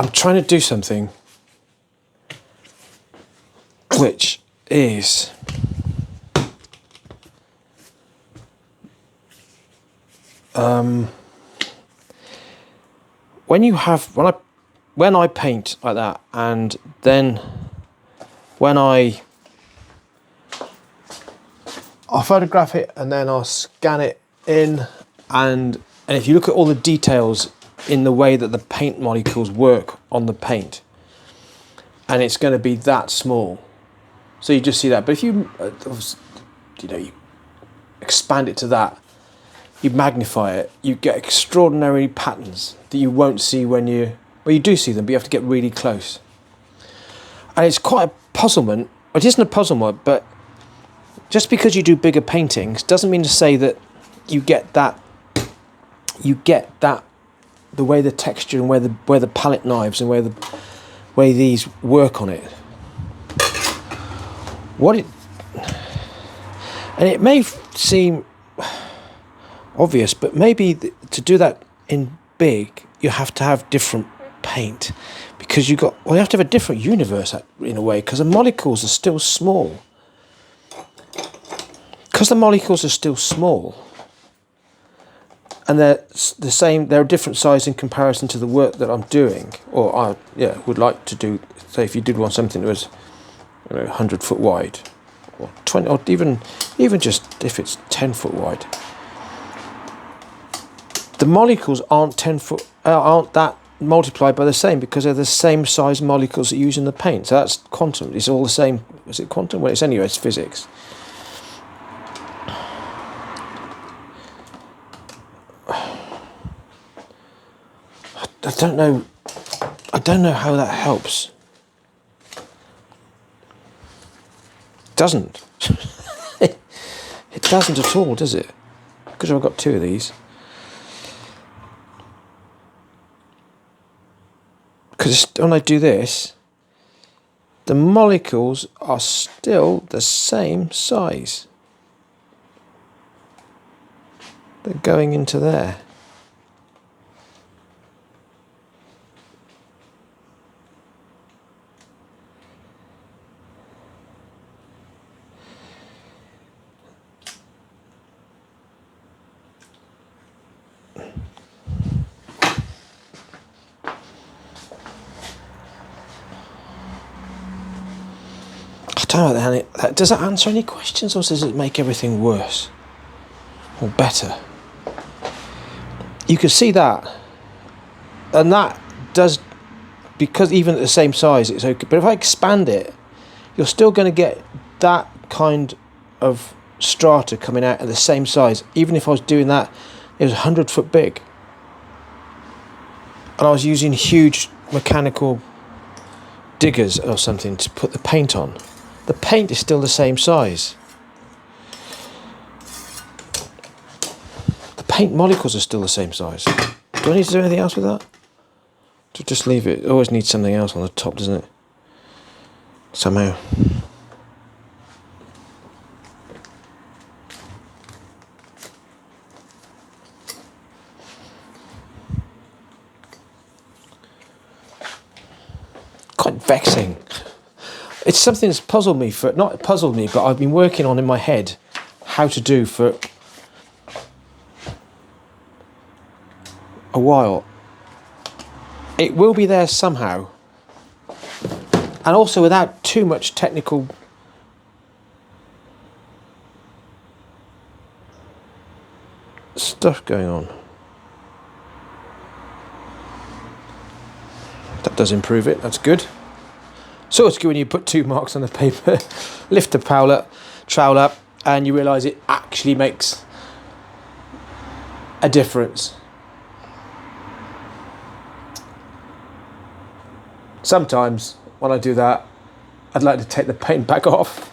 I'm trying to do something which is when I paint like that, and then when I'll photograph it and then I'll scan it in, and if you look at all the details in the way that the paint molecules work on the paint, and it's going to be that small, so you just see that. But if you you expand it to that, you magnify it, you get extraordinary patterns that you won't see when you do see them, but you have to get really close. And it's quite a puzzlement. It isn't a puzzlement, but just because you do bigger paintings doesn't mean to say that you get that the way the texture and where the palette knives and where the way these work on it. And it may seem obvious, but maybe to do that in big, you have to have different paint, because you have to have a different universe in a way, because the molecules are still small. And they're the same. They're a different size in comparison to the work that I'm doing, or I would like to do. Say if you did want something that was 100 foot wide, or 20, or even just if it's 10 foot wide. The molecules aren't that multiplied by the same, because they're the same size molecules that you use in the paint. So that's quantum. It's all the same. Is it quantum? Well, it's physics. I don't know how that helps. It doesn't. It doesn't at all, does it? Because I've got two of these. Because when I do this, the molecules are still the same size. They're going into there. I don't know, does that answer any questions, or does it make everything worse or better? You can see that, and that does, because even at the same size it's okay, but if I expand it, you're still going to get that kind of strata coming out at the same size. Even if I was doing that, it was 100 foot big, and I was using huge mechanical diggers or something to put the paint on. The paint is still the same size. The paint molecules are still the same size. Do I need to do anything else with that? To just leave it? It always needs something else on the top, doesn't it? Somehow. Quite vexing. It's something that's not puzzled me, but I've been working on in my head how to do for a while. It will be there somehow, and also without too much technical stuff going on. That does improve it, that's good. So it's good when you put 2 marks on the paper, lift the trowel up, and you realise it actually makes a difference. Sometimes when I do that, I'd like to take the paint back off.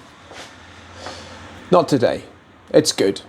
Not today. It's good.